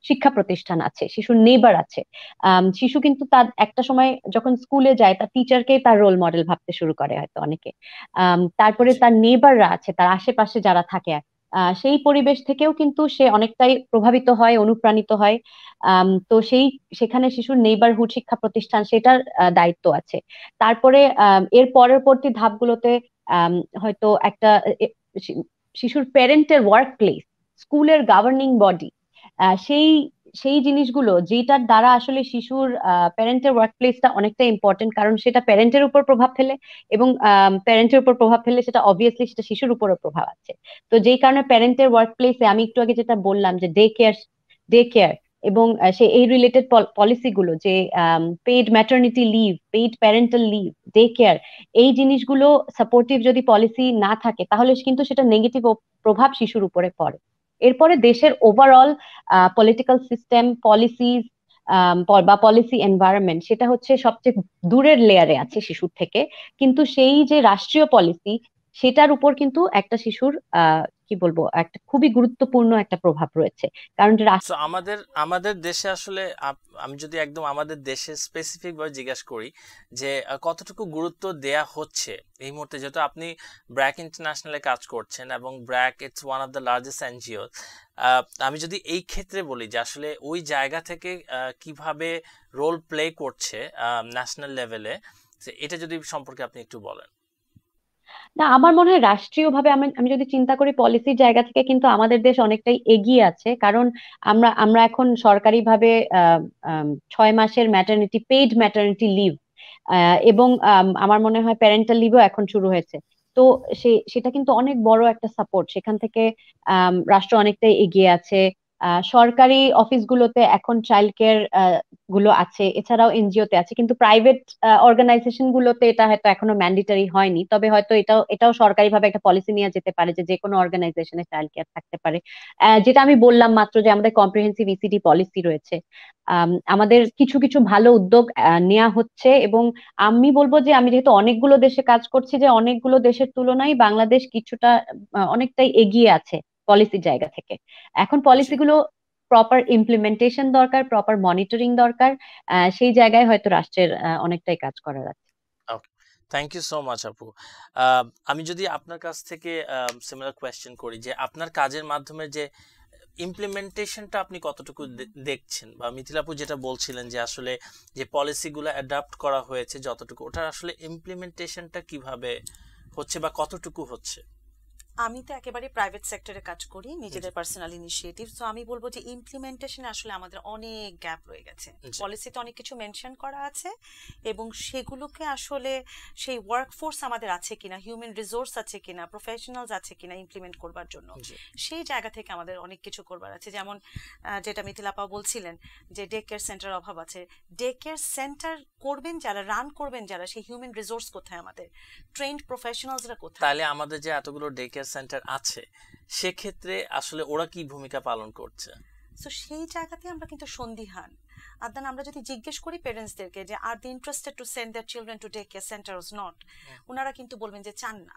শিক্ষা প্রতিষ্ঠান আছে, শিশুর নেবার আছে। শিশু কিন্তু তার একটা সময় যখন স্কুলে যায়, তার টিচারকেই তার রোল মডেল ভাবতে শুরু করে হয়তো অনেকে। তারপরে জি তার নেবাররা আছে, তার আশেপাশে যারা থাকে, সেই পরিবেশ থেকেও কিন্তু সে অনেকটাই প্রভাবিত হয়, অনুপ্রাণিত হয়। তো সেখানে শিশুর নেইবারহুড শিক্ষা প্রতিষ্ঠান, সেটার দায়িত্ব আছে। তারপরে এর পরবর্তী ধাপগুলোতে আম, হয়তো একটা এ, শি- শিশুর প্যারেন্টের ওয়ার্ক প্লেস, স্কুলের গভর্নিং বডি, সেই সেই জিনিসগুলো যেটার দ্বারা আসলে শিশুর প্যারেন্টের ওয়ার্ক প্লেসটা অনেকটা ইম্পর্টেন্ট, কারণ সেটা প্যারেন্টের উপর প্রভাব ফেলে। এবং প্যারেন্টের উপর প্রভাব ফেললে সেটা অবভিয়াসলি সেটা শিশুর উপরও প্রভাব আছে। তো যেই কারণে প্যারেন্টের ওয়ার্ক প্লেসে আমি একটু আগে যেটা বললাম যে ডে কেয়ার এবং এই রিলেটেড পলিসি গুলো, যে paid maternity leave, paid parental leave, day care, এই জিনিসগুলো সাপোর্টিভ যদি পলিসি না থাকে, তাহলে কিন্তু সেটা নেগেটিভ প্রভাব শিশুর উপরে পড়ে। এরপরে দেশের ওভারঅল পলিটিক্যাল সিস্টেম, পলিসিজ বা পলিসি এনভায়রনমেন্ট, সেটা হচ্ছে সবচেয়ে দূরের লেয়ারে আছে শিশুর থেকে। কিন্তু সেই যে রাষ্ট্রীয় পলিসি, সেটার উপর কিন্তু একটা শিশুর কি বলবো, একটা খুবই গুরুত্বপূর্ণ একটা প্রভাব রয়েছে। কারণ যে তো আমাদের আমাদের দেশে আসলে আমি যদি একদম আমাদের দেশে স্পেসিফিক ভাবে জিজ্ঞাসা করি যে কতটুকু গুরুত্ব দেয়া হচ্ছে এই মুহূর্তে, যেহেতু আপনি ব্র্যাক ইন্টারন্যাশনালে কাজ করছেন এবং BRAC it's one of the largest NGO, আমি যদি এই ক্ষেত্রে বলি যে আসলে ওই জায়গা থেকে কিভাবে রোল প্লে করছে ন্যাশনাল লেভেলে, এটা যদি সম্পর্কে আপনি একটু বলেন। না, আমার মনে হয় রাষ্ট্রীয়ভাবে আমি আমি যদি চিন্তা করি পলিসির জায়গা থেকে, কিন্তু আমাদের দেশ অনেকটাই এগিয়ে আছে। কারণ আমরা আমরা এখন সরকারিভাবে 6 মাসের পেইড ম্যাটারনিটি লিভ, এবং আমার মনে হয় প্যারেন্টাল লিভও এখন শুরু হয়েছে। তো সেটা কিন্তু অনেক বড় একটা সাপোর্ট। সেখান থেকে রাষ্ট্র অনেকটাই এগিয়ে আছে। সরকারি অফিসগুলোতে এখন চাইল্ড কেয়ার গুলো আছে, এছাড়াও এনজিওতে আছে, কিন্তু প্রাইভেট অর্গানাইজেশন গুলোতে এটা হয়তো এখনো ম্যান্ডেটরি হয়নি। তবে হয়তো এটাও সরকারিভাবে একটা পলিসি নিয়ে যেতে পারে যে যে কোনো অর্গানাইজেশনে চাইল্ড কেয়ার থাকতে পারে। যেটা আমি বললাম মাত্র, যে আমাদের কম্প্রিহেন্সিভ ইসিডি পলিসি রয়েছে। আমাদের কিছু কিছু ভালো উদ্যোগ নেওয়া হচ্ছে। এবং আমি বলবো যে আমি যেহেতু অনেকগুলো দেশে কাজ করছি, যে অনেকগুলো দেশের তুলনায় বাংলাদেশ কিছুটা অনেকটাই এগিয়ে আছে পলিসির জায়গা থেকে। এখন জি পলিসিগুলো প্রপার ইমপ্লিমেন্টেশন দরকার, প্রপার মনিটরিং দরকার। সেই জায়গায় হয়তো রাষ্ট্রের অনেকটাই কাজ করার আছে। ওকে, থ্যাংক ইউ সো মাচ আপু। আমি যদি আপনার কাছ থেকে সিমিলার কোয়েশ্চেন করি যে আপনার কাজের মাধ্যমে যে ইমপ্লিমেন্টেশনটা আপনি কতটুকু দেখছেন, বা মিথিলা আপু যেটা বলছিলেন যে আসলে যে পলিসিগুলো অ্যাডাপ্ট করা হয়েছে যতটুকু, ওটার আসলে ইমপ্লিমেন্টেশনটা কিভাবে হচ্ছে বা কতটুকু হচ্ছে? আমি তো একেবারে প্রাইভেট সেক্টরে কাজ করি, নিজেদের পার্সোনাল ইনিশিয়েটিভ। তো আমি বলবো যে ইমপ্লিমেন্টেশনে আসলে আমাদের অনেক গ্যাপ রয়ে গেছে। পলিসিতে অনেক কিছু মেনশন করা আছে এবং সেগুলোকে আসলে সেই ওয়ার্কফোর্স আমাদের আছে কিনা, হিউম্যান রিসোর্স আছে কিনা, প্রফেশনালস আছে কিনা ইমপ্লিমেন্ট করবার জন্য, সেই জায়গা থেকে আমাদের অনেক কিছু করবার আছে। যেমন যেটা মিথিলাপা বলছিলেন যে ডে কেয়ার সেন্টার অভাব আছে। ডে কেয়ার সেন্টার করবেন যারা, রান করবেন যারা, সেই হিউম্যান রিসোর্স কোথায়, আমাদের ট্রেন্ড প্রফেশনালসরা কোথায়? তাহলে আমাদের যে এতগুলো ডে কেয়ার সেন্টার আছে সেক্ষেত্রে আসলে ওরা কি ভূমিকা পালন করছে? সো সেই জায়গাতে আমরা কিন্তু সন্দিহান। আদান আমরা যদি জিজ্ঞেস করি পেরেন্টসদেরকে যে are they interested to send their children to day care centre or not, ওনারা কিন্তু বলবেন যে চান না।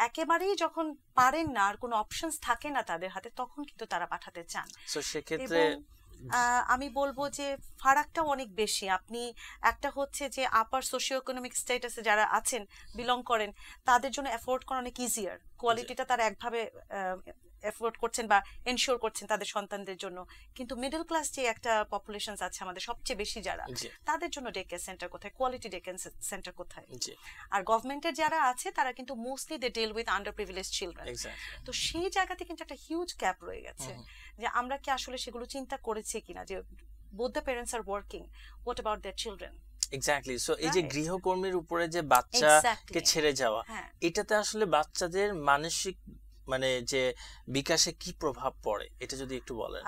একেবারেই যখন পারেন না, আর কোনো অপশনস থাকে না তাদের হাতে, তখন কিন্তু তারা পাঠাতে চান। সো সেক্ষেত্রে আমি বলবো যে ফারাকটাও অনেক বেশি। আপনি একটা হচ্ছে যে আপার সোশিও ইকোনমিক স্ট্যাটাসে যারা আছেন, বিলং করেন, তাদের জন্য এফোর্ড করা অনেক ইজিয়ার, কোয়ালিটিটা তারা একভাবে এফোর্ড করছেন বা এনশিওর করছেন তাদের সন্তানদের জন্য। কিন্তু মিডল ক্লাস যে একটা পপুলেশন আছে আমাদের সবচেয়ে বেশি যারা, তাদের জন্য ডে কেয়ার সেন্টার কোথায়, কোয়ালিটি ডে কেয়ার সেন্টার কোথায়? আর গভর্নমেন্টের যারা আছে তারা কিন্তু mostly they deal with under privilege children. তো সেই জায়গাতে কিন্তু একটা হিউজ গ্যাপ রয়ে গেছে, যে আমরা কি আসলে সেগুলো চিন্তা করেছি কিনা, যে both the parents are working, what about their children? Exactly. So এই যে গৃহকর্মীর উপরে যে বাচ্চাকে ছেড়ে যাওয়া, এটাতে আসলে বাচ্চাদের মানসিক মানে যে বিকাশে কি প্রভাব পড়ে, এটা যদি একটু বলেন।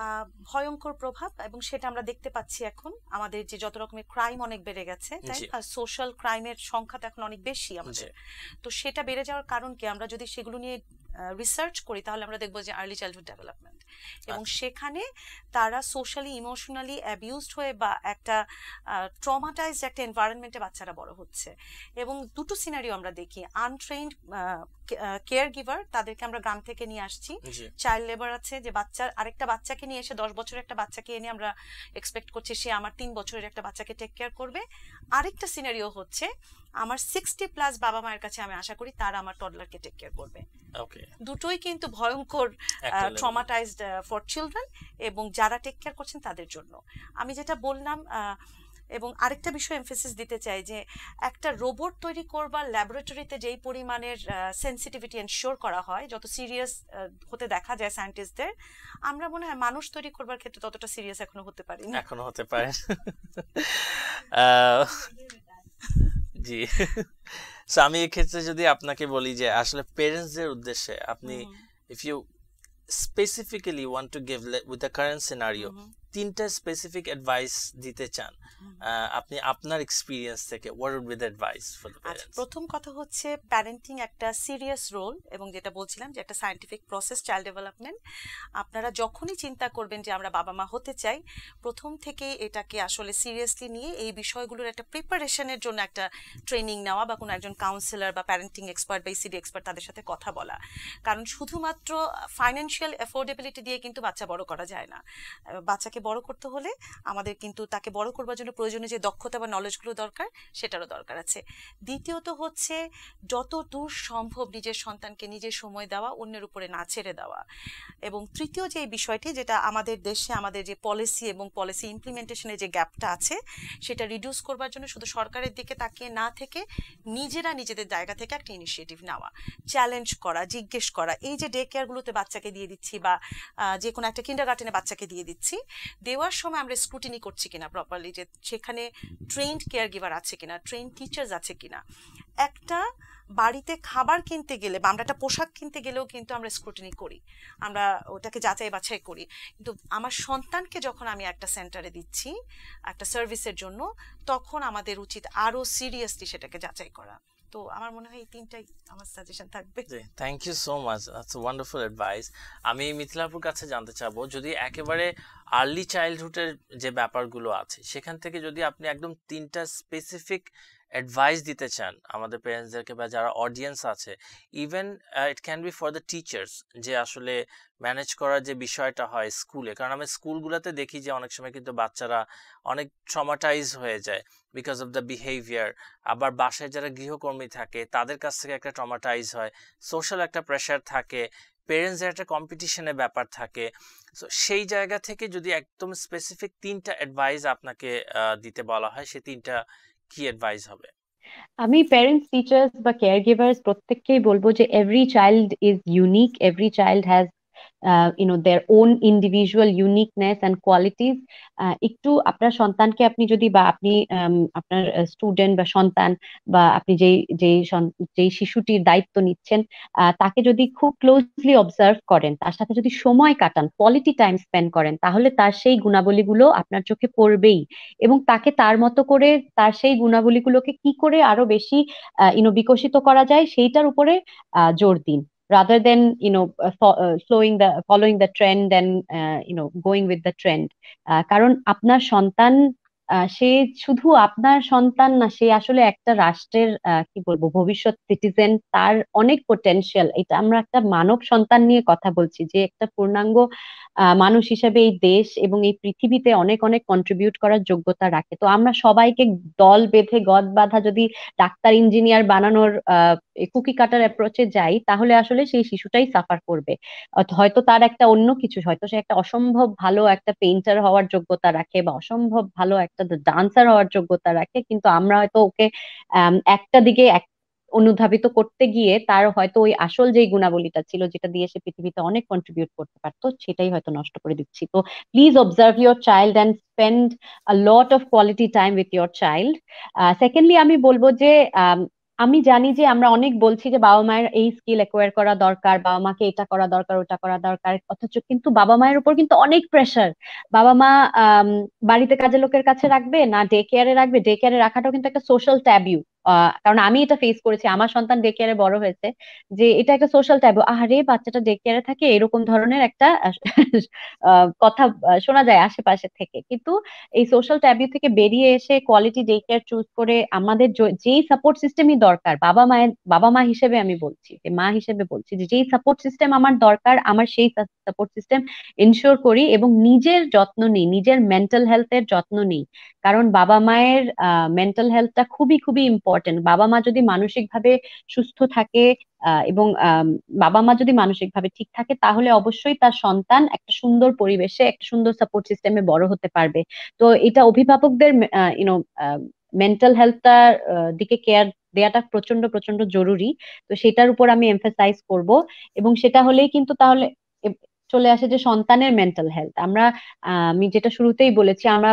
ভয়ঙ্কর প্রভাব, এবং সেটা আমরা দেখতে পাচ্ছি এখন আমাদের যে যত রকমের ক্রাইম অনেক বেড়ে গেছে, তাই না? সোশ্যাল ক্রাইমের সংখ্যা তো এখন অনেক বেশি আমাদের। তো সেটা বেড়ে যাওয়ার কারণ কি, আমরা যদি সেগুলো নিয়ে রিসার্চ করি তাহলে আমরা দেখবো যে আর্লি চাইল্ডহুড ডেভেলপমেন্ট, এবং সেখানে তারা সোশ্যালি ইমোশনালি অ্যাবিউজড হয়ে বা একটা ট্রমাটাইজড একটা এনভায়রনমেন্টে বাচ্চারা বড় হচ্ছে। এবং দুটো সিনারিও আমরা দেখি, আনট্রেইনড কেয়ার গিভার, তাদেরকে আমরা গ্রাম থেকে নিয়ে আসছি, চাইল্ড লেবার আছে, যে বাচ্চার আরেকটা বাচ্চাকে নিয়ে এসে 10 বছরের একটা বাচ্চাকে এনে আমরা এক্সপেক্ট করছি সে আমার 3 বছরের একটা বাচ্চাকে টেক কেয়ার করবে। আরেকটা সিনারিও হচ্ছে আমার 60+ বাবা মায়ের কাছে আমি আশা করি তারা আমার টডলারকে টেক কেয়ার করবে। দুটোই কিন্তু ভয়ঙ্কর ট্রমাটাইজড ফর চিলড্রেন, এবং যারা টেক কেয়ার করছেন তাদের জন্য। আমি যেটা বললাম, এবং আরেকটা বিষয় এমফেসিস দিতে চাই যে একটা রোবট তৈরি করবার ল্যাবরেটরিতে যেই পরিমাণের সেন্সিটিভিটি এনশিওর করা হয়, যত সিরিয়াস হতে দেখা যায় সায়েন্টিস্টদের, আমরা মনে হয় মানুষ তৈরি করবার ক্ষেত্রে ততটা সিরিয়াস এখনো হতে পারি না। এখনো হতে পারে জি। সো আমি এই ক্ষেত্রে যদি আপনাকে বলি যে আসলে পেরেন্টসদের উদ্দেশ্যে আপনি if you specifically want to give with the current scenario 3টা স্পেসিফিক অ্যাডভাইস দিতে চান, আপনি আপনার এক্সপেরিয়েন্স থেকে what would be the advice for the parents? প্রথম কথা হচ্ছে প্যারেন্টিং একটা সিরিয়াস রোল, এবং যেটা বলছিলাম যে একটা সায়েন্টিফিক প্রসেস চাইল্ড ডেভেলপমেন্ট। আপনারা যখনই চিন্তা করবেন যে আমরা বাবা মা হতে চাই, প্রথম থেকে এটাকে আসলে সিরিয়াসলি নিয়ে এই বিষয়গুলোর একটা প্রিপারেশনের জন্য একটা ট্রেনিং নেওয়া, বা কোনো একজন কাউন্সিলর বা প্যারেন্টিং এক্সপার্ট বা ইসিডি এক্সপার্ট তাদের সাথে কথা বলা। কারণ শুধুমাত্র ফাইন্যান্সিয়াল অ্যাফোর্ডেবিলিটি দিয়ে কিন্তু বাচ্চা বড় করা যায় না। বাচ্চাকে বড় করতে হলে আমাদের কিন্তু তাকে বড় করবার জন্য প্রয়োজনীয় যে দক্ষতা বা নলেজগুলো দরকার, সেটারও দরকার আছে। দ্বিতীয়ত হচ্ছে যত দূর সম্ভব নিজের সন্তানকে নিজের সময় দেওয়া, অন্যের উপরে না ছেড়ে দেওয়া। এবং তৃতীয় যে বিষয়টি, যেটা আমাদের দেশে আমাদের যে পলিসি এবং পলিসি ইমপ্লিমেন্টেশনের যে গ্যাপটা আছে, সেটা রিডিউস করবার জন্য শুধু সরকারের দিকে তাকিয়ে না থেকে নিজেরা নিজেদের জায়গা থেকে একটা ইনিশিয়েটিভ নেওয়া, চ্যালেঞ্জ করা, জিজ্ঞেস করা। এই যে ডে কেয়ারগুলোতে বাচ্চাকে দিয়ে দিচ্ছি বা যে কোনো একটা কিন্ডারগার্টেনে বাচ্চাকে দিয়ে দিচ্ছি, দেওয়ার সময় আমরা স্ক্রুটিনি করছি কিনা প্রপারলি, যে সেখানে ট্রেন্ড কেয়ার গিভার আছে কিনা, ট্রেন্ড টিচার্স আছে কিনা। একটা বাড়িতে খাবার কিনতে গেলে বা আমরা একটা পোশাক কিনতে গেলেও কিন্তু আমরা স্ক্রুটিনি করি, আমরা ওটাকে যাচাই বাছাই করি। কিন্তু আমার সন্তানকে যখন আমি একটা সেন্টারে দিচ্ছি একটা সার্ভিসের জন্য, তখন আমাদের উচিত আরো সিরিয়াসলি সেটাকে যাচাই করা। তো আমার মনে হয় এই 3টাই আমার সাজেশন থাকবে। Thank you so much, that's a wonderful advice. আমি মিথিলাপুর কাছে জানতে চাবো, যদি একেবারে আর্লি চাইল্ডহুডের যে ব্যাপারগুলো আছে সেখান থেকে যদি আপনি একদম 3টা স্পেসিফিক অ্যাডভাইস দিতে চান আমাদের প্যারেন্টসদেরকে বা যারা অডিয়েন্স আছে, even it can be for the teachers, যে আসলে ম্যানেজ করার যে বিষয়টা হয় স্কুলে, কারণ আমি স্কুলগুলোতে দেখি যে অনেক সময় কিন্তু বাচ্চারা অনেক ট্রমাটাইজ হয়ে যায় বিকজ অফ দ্য বিহেভিয়ার। আবার বাসায় যারা গৃহকর্মী থাকে তাদের কাছ থেকে একটা ট্রমাটাইজ হয়, সোশ্যাল একটা প্রেশার থাকে, পেরেন্টসের একটা কম্পিটিশনের ব্যাপার থাকে। সো সেই জায়গা থেকে যদি একদম স্পেসিফিক 3টা অ্যাডভাইস আপনাকে দিতে বলা হয়, সেই 3টা কি অ্যাডভাইস হবে? আমি প্যারেন্টস, টিচার্স বা কেয়ার গিভার্স প্রত্যেককেই বলবো যে every child is unique, every child has their own individual uniqueness and qualities. একটু আপনার সন্তানকে আপনি যদি বা আপনি আপনার স্টুডেন্ট বা সন্তান বা আপনি যেই শিশুটির দায়িত্ব নিচ্ছেন তাকে যদি খুব ক্লোজলি অবজার্ভ করেন, তার সাথে যদি সময় কাটান, কোয়ালিটি টাইম স্পেন্ড করেন, তাহলে তার সেই গুণাবলীগুলো আপনার চোখে পড়বেই। এবং তাকে তার মতো করে তার সেই গুণাবলীগুলোকে কি করে আরো বেশি বিকশিত করা যায় সেইটার উপরে জোর দিন, rather than following the trend and going with the trend. কারণ আপনার সন্তান সে শুধু আপনার সন্তান না, সে আসলে একটা রাষ্ট্রের কি বলবো ভবিষ্যৎ সিটিজেন, তার অনেক পোটেনশিয়াল। এটা আমরা একটা মানব সন্তান নিয়ে কথা বলছি, যে একটা পূর্ণাঙ্গ মানুষ হিসেবে এই দেশ এবং এই পৃথিবীতে অনেক অনেক কন্ট্রিবিউট করার যোগ্যতা রাখে। তো আমরা সবাইকে দল বেঁধে গদ বাঁধা যদি ডাক্তার ইঞ্জিনিয়ার বানানোর কুকি কাটার অ্যাপ্রোচে যাই, তাহলে আসলে সেই শিশুটাই সাফার করবে। হয়তো তার একটা অন্য কিছু, হয়তো সে একটা অসম্ভব ভালো একটা পেইন্টার হওয়ার যোগ্যতা রাখে বা অসম্ভব ভালো একটা ডান্সার হওয়ার যোগ্যতা রাখে, কিন্তু আমরা হয়তো ওকে একটা দিকে অনুধাবিত করতে গিয়ে তার হয়তো ওই আসল যেই গুণাবলীটা ছিল, যেটা দিয়ে সে পৃথিবীতে অনেক কন্ট্রিবিউট করতে পারতো, সেটাই হয়তো নষ্ট করে দিচ্ছি। তো please observe your child and spend a lot of quality time with your child. Secondly আমি বলবো যে আমি জানি যে আমরা অনেক বলছি যে বাবা মায়ের এই স্কিল অ্যাকোয়ার করা দরকার, বাবা মাকে এটা করা দরকার, ওটা করা দরকার, অথচ কিন্তু বাবা মায়ের উপর কিন্তু অনেক প্রেশার। বাবা মা বাড়িতে কাজের লোকের কাছে রাখবে না ডে কেয়ারে রাখবে, ডে কেয়ারে রাখাটাও কিন্তু একটা সোশ্যাল ট্যাবু। কারণ আমি এটা ফেস করেছি, আমার সন্তান ডে কেয়ারে বড় হয়েছে, যে এটা একটা সোশ্যাল ট্যাবু। আরে বাচ্চাটা ডে কেয়ারে থাকে, এরকম ধরনের একটা কথা শোনা যায় আশেপাশে থেকে। কিন্তু এই সোশ্যাল ট্যাবু থেকে বেরিয়ে এসে কোয়ালিটি ডে কেয়ার চুজ করে আমাদের যেই সাপোর্ট সিস্টেমই দরকার, বাবা মা হিসেবে আমি বলছি, যে মা হিসেবে বলছি, যে যেই সাপোর্ট সিস্টেম আমার দরকার, আমার সেই সাপোর্ট সিস্টেম এনশিওর করি এবং নিজের যত্ন নিই, নিজের মেন্টাল হেলথের যত্ন নিই। কারণ বাবা মায়ের মেন্টাল হেলথটা খুবই খুবই ইম্পর্টেন্ট। বাবা মা যদি মানসিকভাবে সুস্থ থাকে এবং বাবা মা যদি মানসিকভাবে ঠিক থাকে, তাহলে অবশ্যই তার সন্তান একটা সুন্দর পরিবেশে, একটা সুন্দর সাপোর্ট সিস্টেমে বড় হতে পারবে। তো এটা অভিভাবকদের ইউনো মেন্টাল হেলথটার দিকে কেয়ার দেওয়াটা প্রচন্ড প্রচন্ড জরুরি। তো সেটার উপর আমি এমফাসাইজ করব। এবং সেটা হলেই কিন্তু তাহলে চলে আসে যে সন্তানের মেন্টাল হেলথ। আমি যেটা শুরুতেই বলেছি, আমরা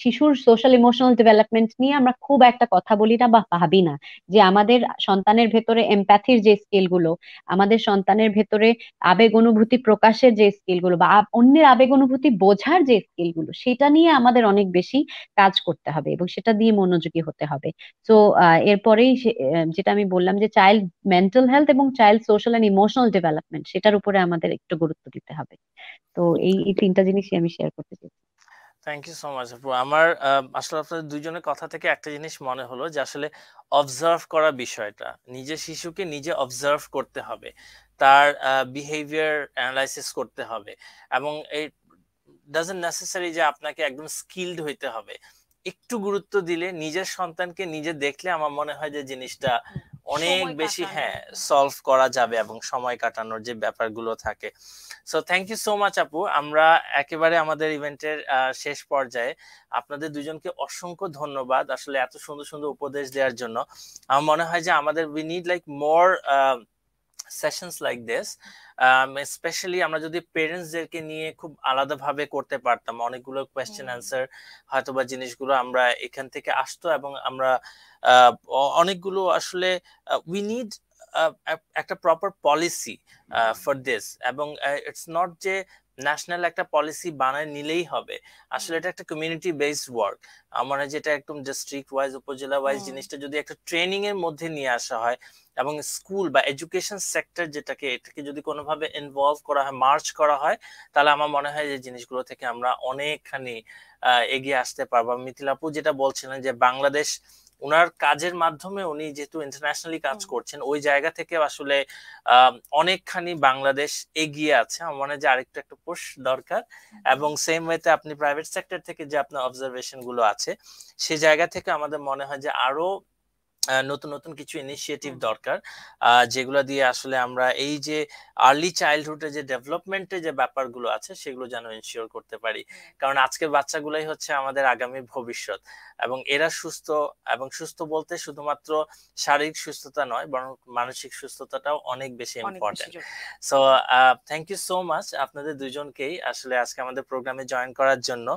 শিশুর সোশ্যাল ইমোশনাল ডেভেলপমেন্ট নিয়ে আমরা খুব একটা কথা বলি না বা ভাবি না, যে আমাদের সন্তানের ভেতরে এমপ্যাথির যে স্কিল গুলো, আমাদের সন্তানের ভেতরে আবেগ অনুভূতি প্রকাশের যে স্কিল গুলো বা অন্যের আবেগ অনুভূতি বোঝার যে স্কিল গুলো, সেটা নিয়ে আমাদের অনেক বেশি কাজ করতে হবে এবং সেটা দিয়ে মনোযোগী হতে হবে। তো এরপরেই যেটা আমি বললাম, যে চাইল্ড মেন্টাল হেলথ এবং child social and emotional development, সেটার উপরে আমাদের একটু গুরুত্ব দিতে হবে। তো এই তিনটা জিনিসই আমি শেয়ার করতে চাই। থ্যাংক ইউ সো মাচ আপু। আমার আসলে আপনাদের দুইজনের কথা থেকে একটা জিনিস মনে হলো, যে আসলে অবজার্ভ করা বিষয়টা, নিজের শিশুকে নিজে অবজার্ভ করতে হবে, তার বিহেভিয়ার অ্যানালাইসিস করতে হবে, এবং ইট ডাজন্ট নেসেসারি যে আপনাকে একদম স্কিলড হইতে হবে। একটু গুরুত্ব দিলে, নিজের সন্তানকে নিজে দেখলে আমার মনে হয় যে জিনিসটা অনেক বেশি সলভ করা যাবে, এবং সময় কাটানোর যে ব্যাপারগুলো থাকে। So thank you so much আপু। আমরা একেবারে আমাদের ইভেন্টের শেষ পর্যায়ে, আপনাদের দুজনকে অসংখ্য ধন্যবাদ আসলে এত সুন্দর সুন্দর উপদেশ দেওয়ার জন্য। আমার মনে হয় যে আমাদের we need like more sessions like this. Specially আমরা যদি পেরেন্টসদেরকে নিয়ে খুব আলাদাভাবে করতে পারতাম, অনেকগুলো কোয়েশ্চেন অ্যান্সার হয়তো বা জিনিসগুলো আমরা এখান থেকে আসতো, এবং আমরা অনেকগুলো আসলে উই নিড একটা প্রপার পলিসি ফর দিস। এবং ইটস নট যে ন্যাশনাল একটা পলিসি বানায় নিলেই হবে, আসলে এটা একটা কমিউনিটি বেসড ওয়ার্ক। আমার যেটা একদম ডিস্ট্রিক্ট ওয়াইজ, উপজেলা ওয়াইজ জিনিসটা যদি একটা ট্রেনিং এর মধ্যে নিয়ে আসা হয়, এবং স্কুল বা এডুকেশন সেক্টর এটাকে যদি কোনোভাবে ইনভলভ করা হয়, মার্চ করা হয়, তাহলে আমার মনে হয় যে জিনিসগুলো থেকে আমরা অনেকখানি এগিয়ে আসতে পারবো। মিথিলা আপু যেটা বলছিলেন, যে বাংলাদেশ ওনার কাজের মাধ্যমে, উনি যেহেতু ইন্টারন্যাশনালি কাজ করছেন, ওই জায়গা থেকে আসলে অনেকখানি বাংলাদেশ এগিয়ে আছে। আমার মনে হয় যে আরেকটু একটা পুশ দরকার। এবং সেম ওয়েতে আপনি প্রাইভেট সেক্টর থেকে যে আপনার অবজারভেশন গুলো আছে, সেই জায়গা থেকে আমাদের মনে হয় যে আরো নতুন নতুন কিছু ইনিশিয়েটিভ দরকার, যেগুলো দিয়ে আসলে আমরা এই যে আর্লি চাইল্ডহুডে যে ডেভেলপমেন্টের যে ব্যাপারগুলো আছে সেগুলো যেন ইনশিওর করতে পারি। কারণ আজকের বাচ্চাগুলাই হচ্ছে আমাদের আগামী ভবিষ্যৎ, এবং এরা সুস্থ, এবং সুস্থ বলতে শুধুমাত্র শারীরিক সুস্থতা নয়, বরং মানসিক সুস্থতাটাও অনেক বেশি important. So thank you so much আপনাদের দুজনকেই আসলে আজকে আমাদের প্রোগ্রামে জয়েন করার জন্য।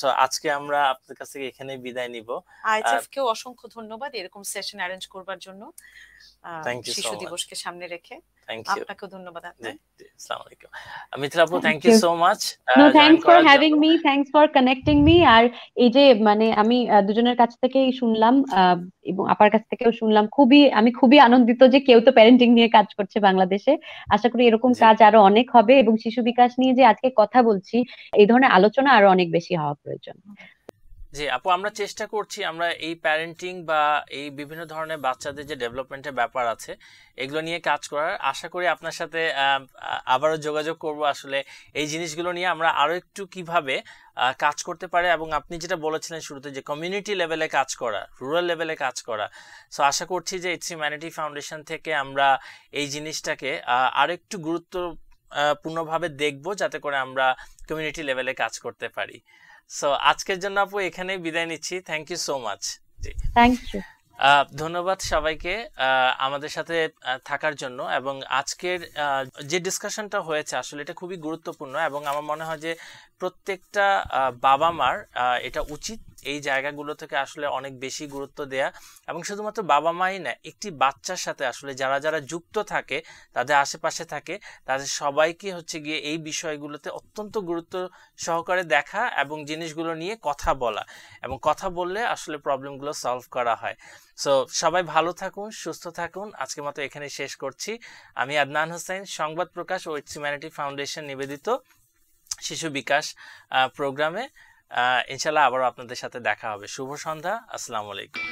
তো আজকে আমরা আপনাদের কাছ থেকে এখানেই বিদায় নিব। আইএচএফ কেও অসংখ্য ধন্যবাদ এরকম সেশন অ্যারেঞ্জ করবার জন্য, থ্যাংক ইউ সো শিশু মাচ। দিবসকে সামনে রেখে। Thank you. আপনাকেও ধন্যবাদ। আসসালামু আলাইকুম মিথিলা আপু, thank Thank you you. So much No, join thanks for করার having জন্য। me. Thanks for connecting me. আর এই যে মানে আমি দুজনের কাছ থেকেই শুনলাম, এবং আপার কাছ থেকেও শুনলাম, আমি খুবই আনন্দিত যে কেউ তো প্যারেন্টিং নিয়ে কাজ করছে বাংলাদেশে। আশা করি এরকম জি কাজ আরো অনেক হবে, এবং শিশু বিকাশ নিয়ে যে আজকে কথা বলছি, এই ধরনের আলোচনা আরো অনেক বেশি হওয়া প্রয়োজন। জি আপু, আমরা চেষ্টা করছি আমরা এই প্যারেন্টিং বা এই বিভিন্ন ধরনের বাচ্চাদের যে ডেভেলপমেন্টের ব্যাপার আছে এগুলো নিয়ে কাজ করার। আশা করি আপনার সাথে আবারও যোগাযোগ করব, আসলে এই জিনিসগুলো নিয়ে আমরা আরো একটু কিভাবে কাজ করতে পারে, এবং আপনি যেটা বলেছিলেন শুরুতে যে কমিউনিটি লেভেলে কাজ করা, রুরাল লেভেলে কাজ করা। সো আশা করছি যে ইটস হিউম্যানিটি ফাউন্ডেশন থেকে আমরা এই জিনিসটাকে আরো একটু গুরুত্বপূর্ণভাবে দেখব, যাতে করে আমরা কমিউনিটি লেভেলে কাজ করতে পারি। সো আজকের জন্য আপু এখানেই বিদায় নিচ্ছি। Thank you so much. জি থ্যাংক ইউ। ধন্যবাদ সবাইকে আমাদের সাথে থাকার জন্য। এবং আজকের যে ডিসকাশনটা হয়েছে আসলে এটা খুবই গুরুত্বপূর্ণ, এবং আমার মনে হয় যে প্রত্যেকটা বাবা মার এটা উচিত এই জায়গাগুলো থেকে আসলে অনেক বেশি গুরুত্ব দেয়া। এবং শুধুমাত্র বাবা মাই না, একটি বাচ্চার সাথে আসলে যারা যারা যুক্ত থাকে, তাদের আশেপাশে থাকে, তাদের সবাইকে হচ্ছে গিয়ে এই বিষয়গুলোতে অত্যন্ত গুরুত্ব সহকারে দেখা এবং জিনিসগুলো নিয়ে কথা বলা, এবং কথা বললে আসলে প্রবলেমগুলো সলভ করা হয়। সো সবাই ভালো থাকুন, সুস্থ থাকুন। আজকের মতো এখানে শেষ করছি। আমি আদনান হোসেন, সংবাদ প্রকাশ ও ইটস হিউম্যানিটি ফাউন্ডেশন নিবেদিত শিশু বিকাশ প্রোগ্রামে ইনশাল্লাহ আবারও আপনাদের সাথে দেখা হবে। শুভ সন্ধ্যা। আসসালামু আলাইকুম।